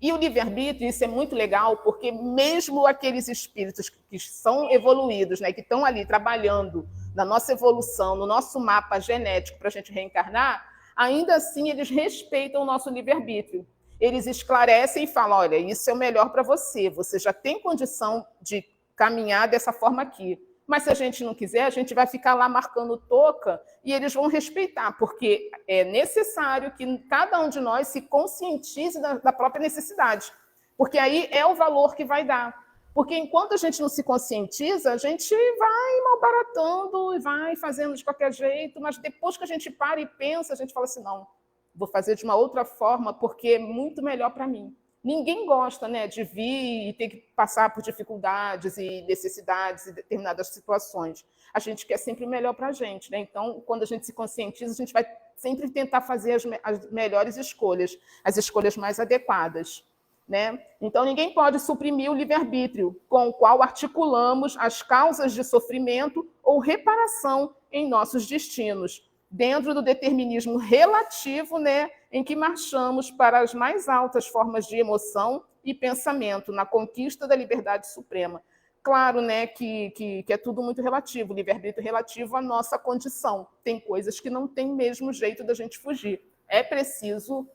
E o livre-arbítrio, isso é muito legal, porque mesmo aqueles espíritos que são evoluídos, né, que estão ali trabalhando na nossa evolução, no nosso mapa genético para a gente reencarnar, ainda assim eles respeitam o nosso livre-arbítrio. Eles esclarecem e falam, olha, isso é o melhor para você, você já tem condição de caminhar dessa forma aqui. Mas se a gente não quiser, a gente vai ficar lá marcando toca e eles vão respeitar, porque é necessário que cada um de nós se conscientize da própria necessidade, porque aí é o valor que vai dar. Porque enquanto a gente não se conscientiza, a gente vai malbaratando e vai fazendo de qualquer jeito, mas depois que a gente para e pensa, a gente fala assim, não, vou fazer de uma outra forma porque é muito melhor para mim. Ninguém gosta, né, de vir e ter que passar por dificuldades e necessidades em determinadas situações. A gente quer sempre o melhor para a gente, né? Então, quando a gente se conscientiza, a gente vai sempre tentar fazer as melhores escolhas, as escolhas mais adequadas, né? Então, ninguém pode suprimir o livre-arbítrio, com o qual articulamos as causas de sofrimento ou reparação em nossos destinos, dentro do determinismo relativo, né, em que marchamos para as mais altas formas de emoção e pensamento, na conquista da liberdade suprema. Claro, né, que é tudo muito relativo, livre-arbítrio relativo à nossa condição. Tem coisas que não tem mesmo jeito da gente fugir. É preciso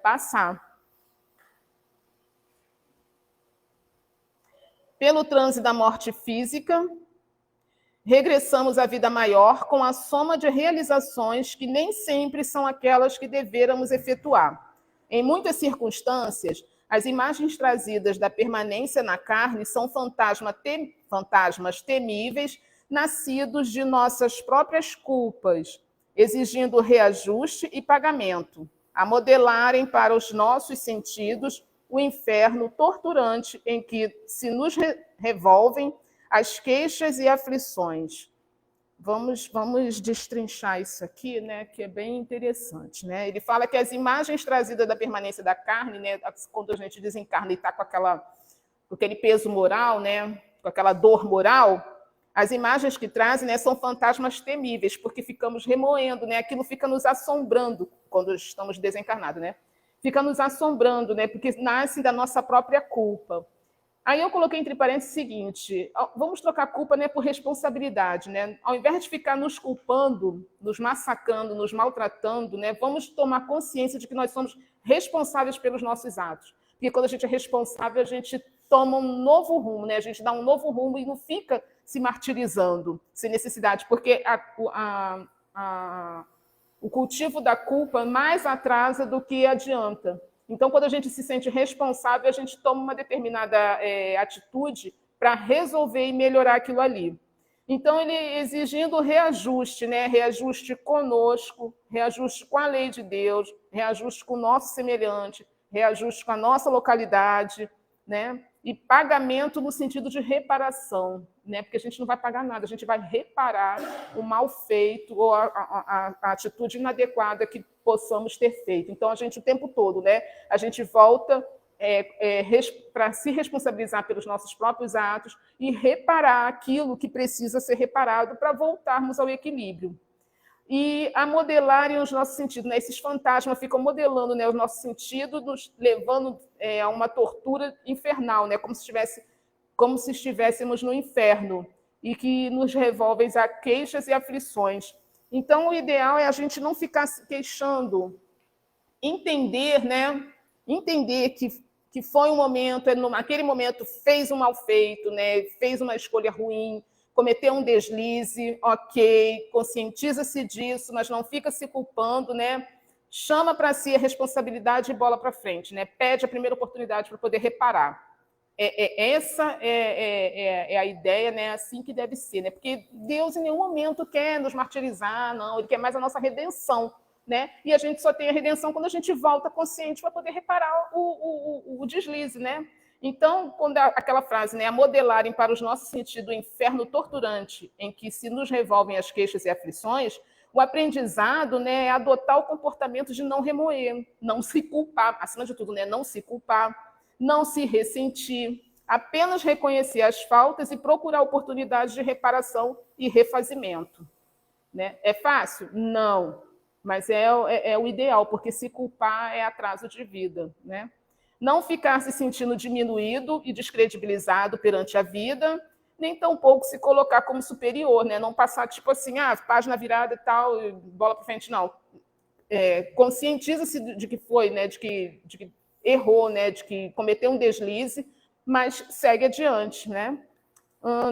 passar. Pelo transe da morte física, regressamos à vida maior com a soma de realizações que nem sempre são aquelas que devêramos efetuar. Em muitas circunstâncias, as imagens trazidas da permanência na carne são fantasmas temíveis, nascidos de nossas próprias culpas, exigindo reajuste e pagamento, a modelarem para os nossos sentidos o inferno torturante em que se nos revolvem as queixas e aflições. Vamos destrinchar isso aqui, né, que é bem interessante, né? Ele fala que as imagens trazidas da permanência da carne, né, quando a gente desencarna e está com aquele peso moral, né, com aquela dor moral, as imagens que trazem, né, são fantasmas temíveis, porque ficamos remoendo, né? Aquilo fica nos assombrando quando estamos desencarnados, né? Fica nos assombrando, né? Porque nasce da nossa própria culpa. Aí eu coloquei entre parênteses o seguinte, vamos trocar culpa, né, por responsabilidade, né? Ao invés de ficar nos culpando, nos massacrando, nos maltratando, né, vamos tomar consciência de que nós somos responsáveis pelos nossos atos. Porque quando a gente é responsável, a gente toma um novo rumo, né? A gente dá um novo rumo e não fica se martirizando sem necessidade, porque o cultivo da culpa mais atrasa do que adianta. Então, quando a gente se sente responsável, a gente toma uma determinada atitude para resolver e melhorar aquilo ali. Então, ele exigindo reajuste, né? Reajuste conosco, reajuste com a lei de Deus, reajuste com o nosso semelhante, reajuste com a nossa localidade, né? E pagamento no sentido de reparação, né? Porque a gente não vai pagar nada, a gente vai reparar o mal feito ou a atitude inadequada que possamos ter feito. Então, a gente o tempo todo, né? A gente volta para se responsabilizar pelos nossos próprios atos e reparar aquilo que precisa ser reparado para voltarmos ao equilíbrio. E a modelarem os nossos sentidos, né? Esses fantasmas ficam modelando, né, o nosso sentido, nos levando a uma tortura infernal, né? Como se estivéssemos no inferno, e que nos revolvem a queixas e aflições. Então, o ideal é a gente não ficar se queixando, entender, né? Entender que foi um momento, naquele momento fez um mal feito, né? Fez uma escolha ruim, cometeu um deslize, ok, conscientiza-se disso, mas não fica se culpando, né? Chama para si a responsabilidade e bola para frente, né? Pede a primeira oportunidade para poder reparar. Essa é a ideia, né? Assim que deve ser, né? Porque Deus em nenhum momento quer nos martirizar, não, ele quer mais a nossa redenção, né? E a gente só tem a redenção quando a gente volta consciente para poder reparar o deslize, né? Então, quando aquela frase, né, a modelarem para os nossos sentidos o inferno torturante em que se nos revolvem as queixas e aflições, o aprendizado, né, é adotar o comportamento de não remoer, não se culpar, acima de tudo, né, não se culpar, não se ressentir, apenas reconhecer as faltas e procurar oportunidades de reparação e refazimento. Né? É fácil? Não, mas é o ideal, porque se culpar é atraso de vida, né? Não ficar se sentindo diminuído e descredibilizado perante a vida, nem tampouco se colocar como superior, né? Não passar tipo assim, página virada e tal, bola para frente, não. Conscientiza-se de que foi, né? De que errou, né? De que cometeu um deslize, mas segue adiante, né?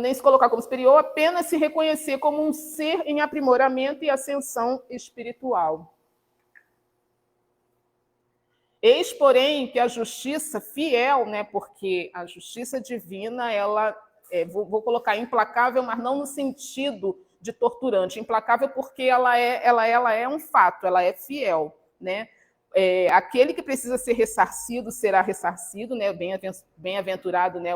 Nem se colocar como superior, apenas se reconhecer como um ser em aprimoramento e ascensão espiritual. Eis, porém, que a justiça fiel, né, porque a justiça divina, ela, vou colocar implacável, mas não no sentido de torturante, implacável porque ela é um fato, ela é fiel, né? Aquele que precisa ser ressarcido será ressarcido, né? Bem-aventurado, né?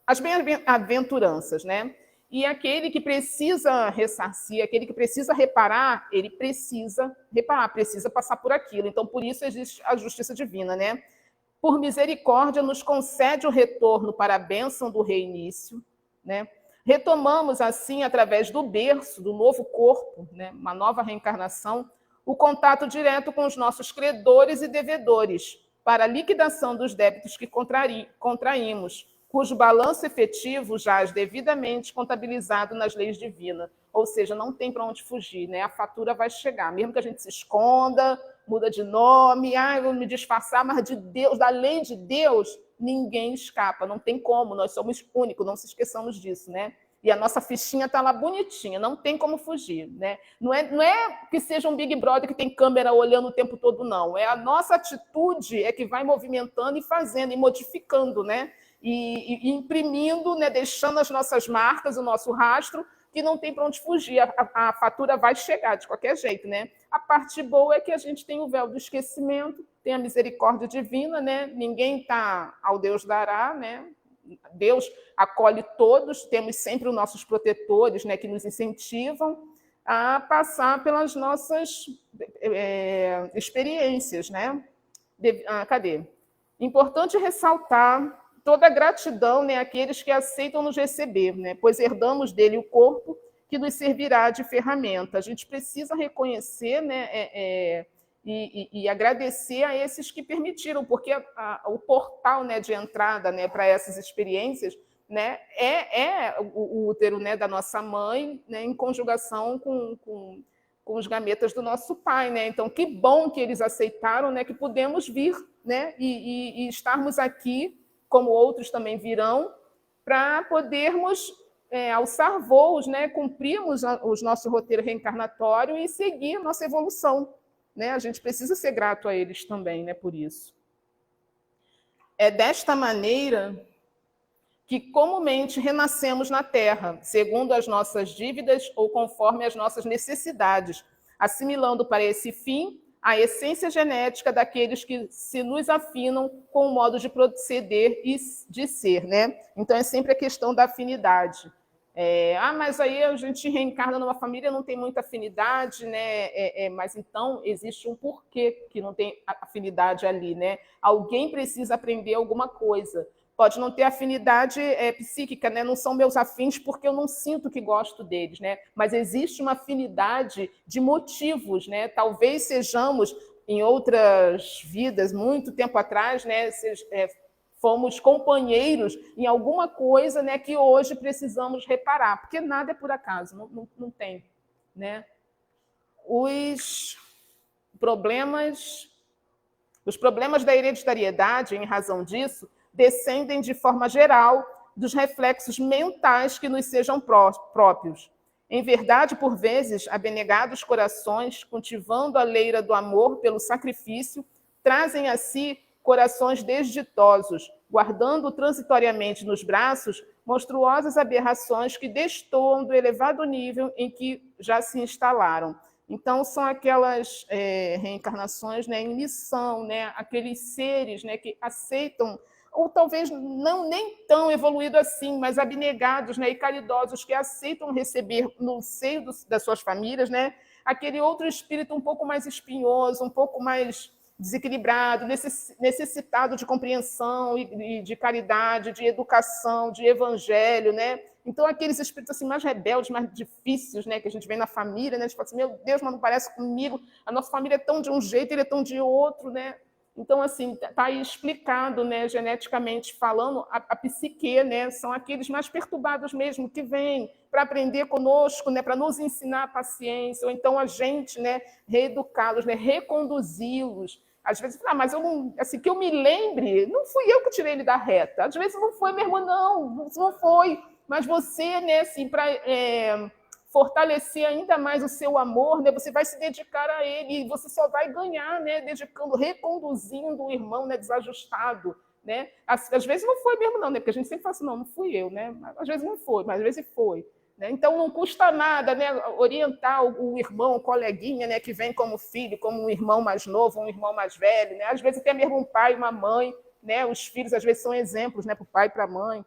As bem-aventuranças, né? E aquele que precisa ressarcir, aquele que precisa reparar, ele precisa reparar, precisa passar por aquilo. Então, por isso existe a justiça divina, né? Por misericórdia, nos concede o retorno para a bênção do reinício, né? Retomamos, assim, através do berço, do novo corpo, né? Uma nova reencarnação, o contato direto com os nossos credores e devedores, para a liquidação dos débitos que contraímos, cujo balanço efetivo jaz devidamente contabilizado nas leis divinas. Ou seja, não tem para onde fugir, né? A fatura vai chegar, mesmo que a gente se esconda, muda de nome, eu vou me disfarçar, mas de Deus, da lei de Deus, ninguém escapa, não tem como, nós somos únicos, não se esqueçamos disso, né? E a nossa fichinha está lá bonitinha, não tem como fugir, né? Não é que seja um Big Brother que tem câmera olhando o tempo todo, não. É a nossa atitude que vai movimentando e fazendo, e modificando, né? E imprimindo, né, deixando as nossas marcas, o nosso rastro, que não tem para onde fugir. A fatura vai chegar de qualquer jeito, né? A parte boa é que a gente tem o véu do esquecimento, tem a misericórdia divina, né? Ninguém está ao Deus dará, né? Deus acolhe todos, temos sempre os nossos protetores, né, que nos incentivam a passar pelas nossas experiências, né? Cadê? Importante ressaltar toda a gratidão, né, àqueles que aceitam nos receber, né, pois herdamos dele o corpo que nos servirá de ferramenta. A gente precisa reconhecer, né, e agradecer a esses que permitiram, porque o portal, né, de entrada, né, para essas experiências, né, o útero, né, da nossa mãe, né, em conjugação com os gametas do nosso pai, né? Então, que bom que eles aceitaram, né, que pudemos vir, né, e estarmos aqui, como outros também virão, para podermos alçar voos, né, cumprirmos o nosso roteiro reencarnatório e seguir nossa evolução. Né? A gente precisa ser grato a eles também, né, por isso. É desta maneira que comumente renascemos na Terra, segundo as nossas dívidas ou conforme as nossas necessidades, assimilando para esse fim a essência genética daqueles que se nos afinam com o modo de proceder e de ser, né? Então, é sempre a questão da afinidade. Mas aí a gente reencarna numa família, não tem muita afinidade, né? Mas então existe um porquê que não tem afinidade ali, né? Alguém precisa aprender alguma coisa. Pode não ter afinidade psíquica, né? Não são meus afins porque eu não sinto que gosto deles, né? Mas existe uma afinidade de motivos, né? Talvez sejamos em outras vidas, muito tempo atrás, né? Fomos companheiros em alguma coisa, né, que hoje precisamos reparar, porque nada é por acaso, não tem, né? Os problemas da hereditariedade, em razão disso, descendem de forma geral dos reflexos mentais que nos sejam próprios. Em verdade, por vezes, abnegados corações, cultivando a leira do amor pelo sacrifício, trazem a si corações desditosos, guardando transitoriamente nos braços monstruosas aberrações que destoam do elevado nível em que já se instalaram. Então, são aquelas reencarnações, né, em missão, né, aqueles seres, né, que aceitam, ou talvez não nem tão evoluído assim, mas abnegados, né, e caridosos, que aceitam receber no seio das suas famílias, né, aquele outro espírito um pouco mais espinhoso, um pouco mais desequilibrado, necessitado de compreensão e de caridade, de educação, de evangelho, né? Então, aqueles espíritos assim, mais rebeldes, mais difíceis, né, que a gente vê na família, né? A gente fala assim, meu Deus, mas não parece comigo, a nossa família é tão de um jeito, ele é tão de outro, né? Então, assim, está aí explicado, né, geneticamente falando, a psique, né, são aqueles mais perturbados mesmo, que vêm para aprender conosco, né, para nos ensinar a paciência, ou então a gente, né, reeducá-los, né, reconduzi-los. Às vezes, mas eu não, assim, que eu me lembre, não fui eu que tirei ele da reta. Às vezes não foi, meu irmão, não foi. Mas você, né, assim, para fortalecer ainda mais o seu amor, né, você vai se dedicar a ele e você só vai ganhar, né, dedicando, reconduzindo o irmão, né, desajustado, né? Às vezes não foi mesmo, não, né? Porque a gente sempre fala assim, não fui eu, né? Às vezes não foi, mas às vezes foi. Então, não custa nada, né, orientar o irmão, o coleguinha, né, que vem como filho, como um irmão mais novo, um irmão mais velho. Né? Às vezes, até mesmo um pai e uma mãe. Né? Os filhos, às vezes, são exemplos, né, para o pai e para a mãe.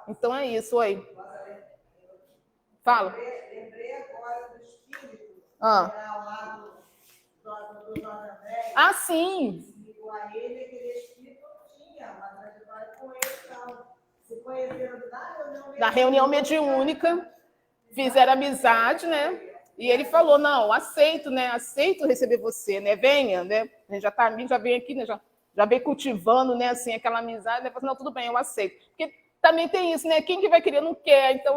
Então, é isso. Oi. Fala. Lembrei agora do espírito. Ah, sim. A ele, aquele espírito tinha uma trajetória com ele, tal. Se conheceram na reunião mediúnica, fizeram amizade, né? E ele falou, não, aceito, né? Aceito receber você, né? Venha, né? A gente já está amigo, já vem aqui, né? Já vem cultivando, né? Assim, aquela amizade. Né? Falei, não, tudo bem, eu aceito. Porque também tem isso, né? Quem que vai querer não quer. Então,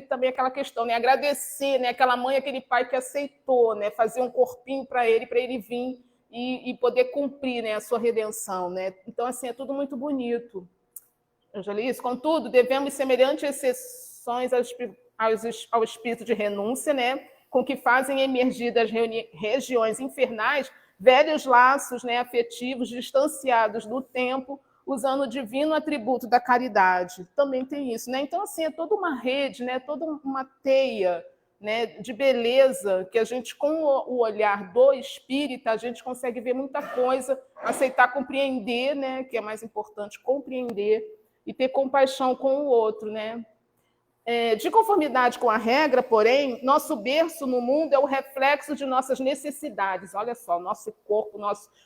também aquela questão, né? Agradecer, né? Aquela mãe, aquele pai que aceitou, né? Fazer um corpinho para ele vir e poder cumprir, né? A sua redenção, né? Então, assim, é tudo muito bonito. Angelice, contudo, devemos semelhantes exceções ao espírito de renúncia, né, com que fazem emergir das regiões infernais velhos laços, né, afetivos distanciados do tempo, usando o divino atributo da caridade. Também tem isso, né? Então, assim, é toda uma rede, né, toda uma teia, né, de beleza que a gente, com o olhar do espírita, a gente consegue ver muita coisa, aceitar, compreender, né, que é mais importante, compreender e ter compaixão com o outro, né? De conformidade com a regra, porém, nosso berço no mundo é o reflexo de nossas necessidades. Olha só, nosso corpo,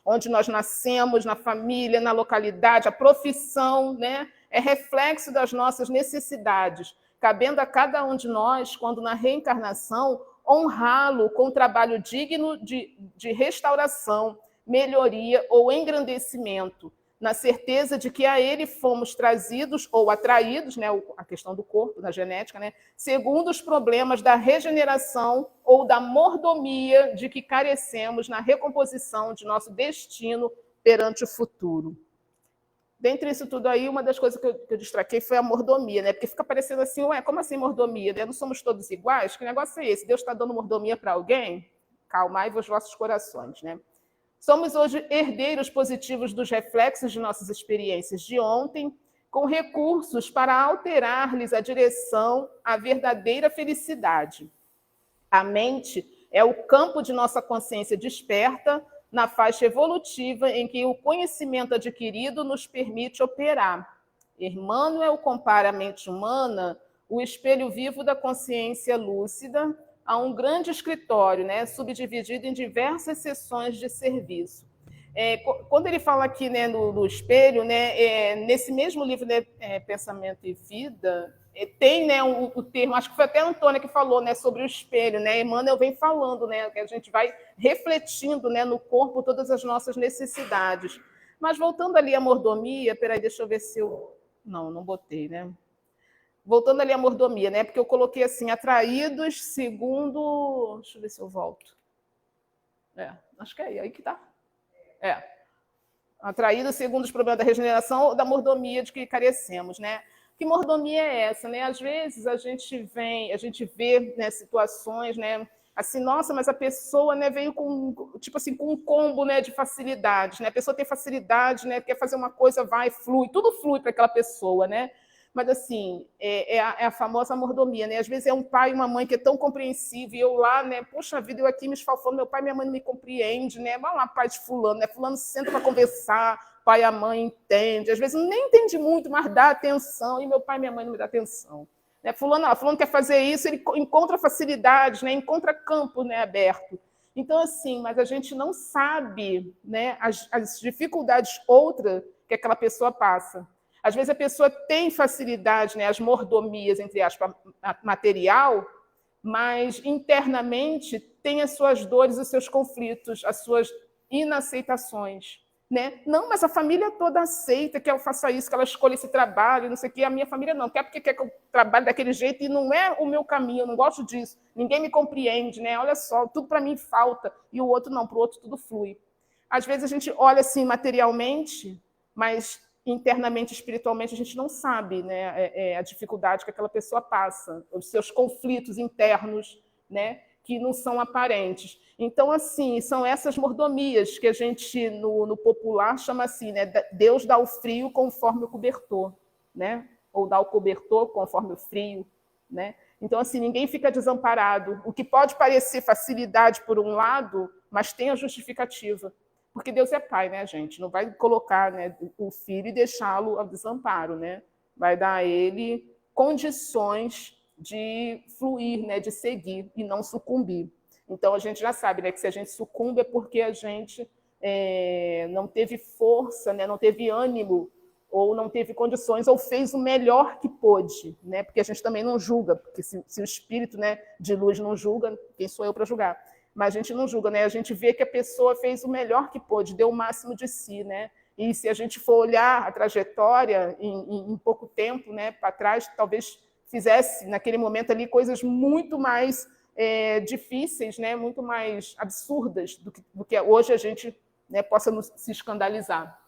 onde nós nascemos, na família, na localidade, a profissão, né? É reflexo das nossas necessidades, cabendo a cada um de nós, quando na reencarnação, honrá-lo com um trabalho digno de restauração, melhoria ou engrandecimento, na certeza de que a ele fomos trazidos ou atraídos, né, a questão do corpo, da genética, né, segundo os problemas da regeneração ou da mordomia de que carecemos na recomposição de nosso destino perante o futuro. Dentre isso tudo aí, uma das coisas que eu destaquei foi a mordomia, né? Porque fica parecendo assim, ué, como assim mordomia? Não somos todos iguais? Que negócio é esse? Deus está dando mordomia para alguém? Calmai-vos vossos corações, né? Somos hoje herdeiros positivos dos reflexos de nossas experiências de ontem, com recursos para alterar-lhes a direção à verdadeira felicidade. A mente É o campo de nossa consciência desperta na faixa evolutiva em que o conhecimento adquirido nos permite operar. Emmanuel compara a mente humana, o espelho vivo da consciência lúcida, a um grande escritório, né, subdividido em diversas seções de serviço. Quando ele fala aqui, né, no espelho, né, nesse mesmo livro, né, Pensamento e Vida, tem, né, o termo, acho que foi até a Antônia que falou, né, sobre o espelho, né? Emmanuel vem falando, né, que a gente vai refletindo, né, no corpo todas as nossas necessidades. Mas voltando ali à mordomia, peraí, deixa eu ver se eu... Não botei, né? Voltando ali à mordomia, né? Porque eu coloquei assim, atraídos segundo... Deixa eu ver se eu volto. Acho que é aí que tá. Atraídos segundo os problemas da regeneração ou da mordomia de que carecemos, né? Que mordomia é essa, né? Às vezes a gente vê, né, situações, né? Assim, nossa, mas a pessoa, né, veio com, tipo assim, com um combo, né, de facilidades, né? A pessoa tem facilidade, né? Quer fazer uma coisa, vai, flui, tudo flui para aquela pessoa, né? Mas, assim, é a famosa mordomia, né? Às vezes é um pai e uma mãe que é tão compreensível, e eu lá, né? Poxa vida, eu aqui me esfalfando, meu pai e minha mãe não me compreendem, né? Vai lá, pai de fulano, né? Fulano senta para conversar, pai e a mãe entende. Às vezes nem entende muito, mas dá atenção, e meu pai e minha mãe não me dão atenção. Né? Fulano quer fazer isso, ele encontra facilidades, né? Encontra campo, né, aberto. Então, assim, mas a gente não sabe, né, as dificuldades outras que aquela pessoa passa. Às vezes a pessoa tem facilidade, né, as mordomias, entre aspas, material, mas internamente tem as suas dores, os seus conflitos, as suas inaceitações. Né? Não, mas a família toda aceita que eu faça isso, que ela escolha esse trabalho, não sei o quê. A minha família não, quer porque quer que eu trabalhe daquele jeito e não é o meu caminho, eu não gosto disso. Ninguém me compreende, né? Olha só, tudo para mim falta e o outro não, para o outro tudo flui. Às vezes a gente olha assim materialmente, mas internamente, espiritualmente, a gente não sabe, né, a dificuldade que aquela pessoa passa, os seus conflitos internos, né, que não são aparentes. Então, assim, são essas mordomias que a gente, no popular, chama assim, né, Deus dá o frio conforme o cobertor, né, ou dá o cobertor conforme o frio, né? Então, assim, ninguém fica desamparado. O que pode parecer facilidade por um lado, mas tem a justificativa. Porque Deus é pai, né, gente? Não vai colocar, né, o filho e deixá-lo ao desamparo, né? Vai dar a ele condições de fluir, né, de seguir e não sucumbir. Então a gente já sabe, né, que se a gente sucumbe é porque a gente não teve força, né, não teve ânimo ou não teve condições ou fez o melhor que pôde, né? Porque a gente também não julga, porque se o espírito, né, de luz não julga, quem sou eu para julgar? Mas a gente não julga, né? A gente vê que a pessoa fez o melhor que pôde, deu o máximo de si, né? E se a gente for olhar a trajetória em pouco tempo, né, para trás, talvez fizesse naquele momento ali coisas muito mais difíceis, né, muito mais absurdas do que hoje a gente, né, possa se escandalizar.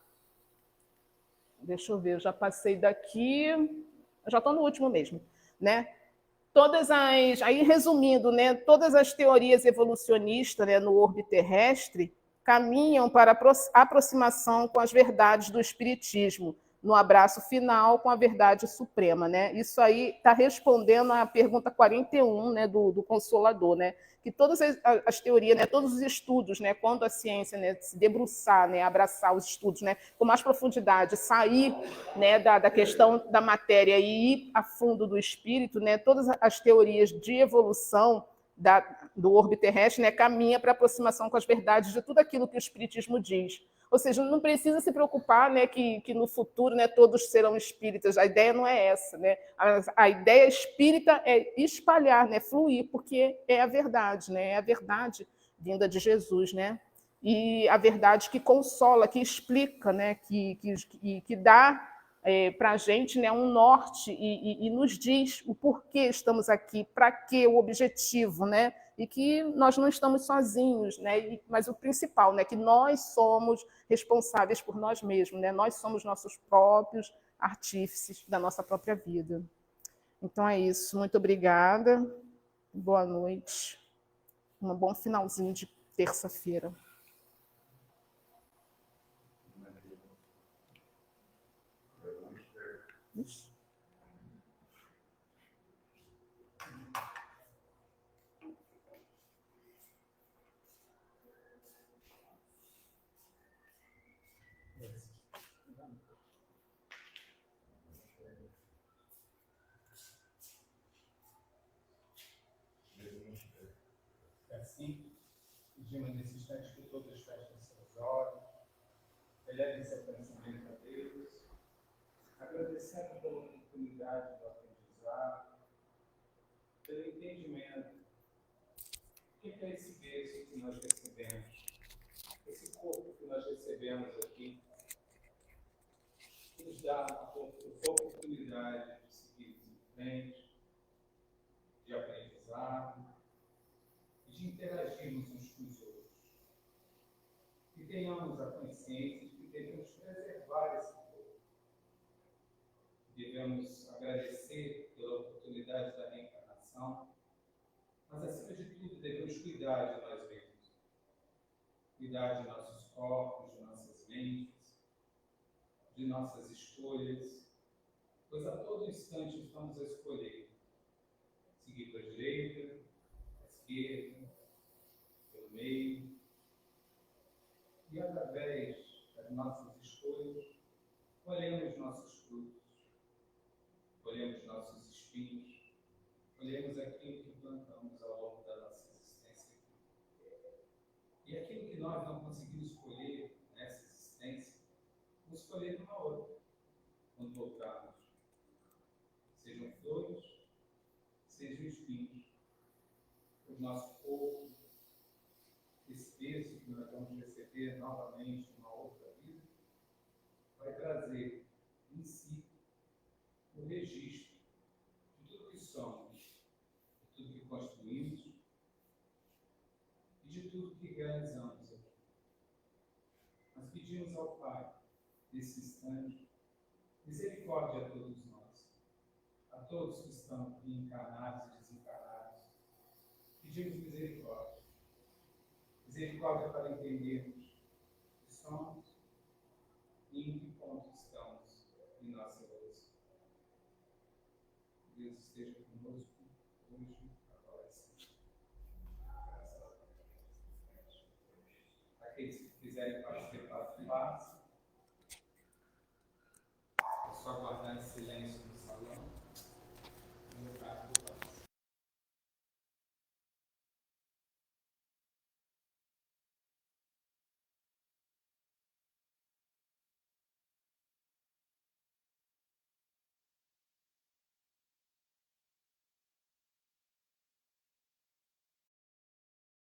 Deixa eu ver, eu já passei daqui, já estou no último mesmo, né? Aí resumindo, né, todas as teorias evolucionistas, né, no orbe terrestre caminham para a aproximação com as verdades do espiritismo, no abraço final com a verdade suprema, né? Isso aí está respondendo à pergunta 41, né, do Consolador, né? Que todas as teorias, né, todos os estudos, né, quando a ciência, né, se debruçar, né, abraçar os estudos, né, com mais profundidade, sair, né, da questão da matéria e ir a fundo do espírito, né, todas as teorias de evolução do orbe terrestre, né, caminha para a aproximação com as verdades de tudo aquilo que o espiritismo diz. Ou seja, não precisa se preocupar, né, que no futuro, né, todos serão espíritas. A ideia não é essa, né? A ideia espírita é espalhar, né, fluir, porque é a verdade, né? É a verdade vinda de Jesus, né? E a verdade que consola, que explica, né, que dá para a gente, né, um norte e nos diz o porquê estamos aqui, para quê, o objetivo, né? E que nós não estamos sozinhos, né? Mas o principal, né, que nós somos responsáveis por nós mesmos, né? Nós somos nossos próprios artífices da nossa própria vida. Então é isso, muito obrigada, boa noite, um bom finalzinho de terça-feira. Isso. Assim, pedimos nesse instante que todos fechem seus olhos, elevem seu pensamento a Deus, agradecendo pela oportunidade do aprendizado, pelo entendimento. O que é esse berço que nós recebemos? Esse corpo que nós recebemos aqui, que nos dá a oportunidade de seguirmos em frente, de aprendizado, de interagirmos uns com os outros. Que tenhamos a consciência de que devemos preservar esse corpo. Devemos agradecer pela oportunidade da reencarnação, mas, acima de tudo, devemos cuidar de nós mesmos. Cuidar de nossos corpos, de nossas mentes, de nossas escolhas, pois a todo instante estamos a escolher seguir para a direita, para a esquerda, pelo meio, e através das nossas escolhas, colhemos nossos frutos, colhemos nossos espinhos, colhemos aquilo que plantamos ao longo da nossa existência aqui. E aquilo que nós não conseguimos colher nessa existência, vamos colher numa outra, quando voltarmos. Sejam flores, sejam espinhos. O nosso corpo, esse peso que nós vamos receber novamente numa outra vida, vai trazer em si o registro de tudo que somos, de tudo que construímos e de tudo que realizamos aqui. Nós pedimos ao Pai, nesse instante, misericórdia a todos nós, a todos que estão aqui encarnados e desencarnados. Pedimos misericórdia. Misericórdia para entendermos que somos e em que ponto estamos em nossa evolução. Deus esteja conosco hoje, agora e sempre. Graças a Deus. Aqueles que quiserem participar do passe,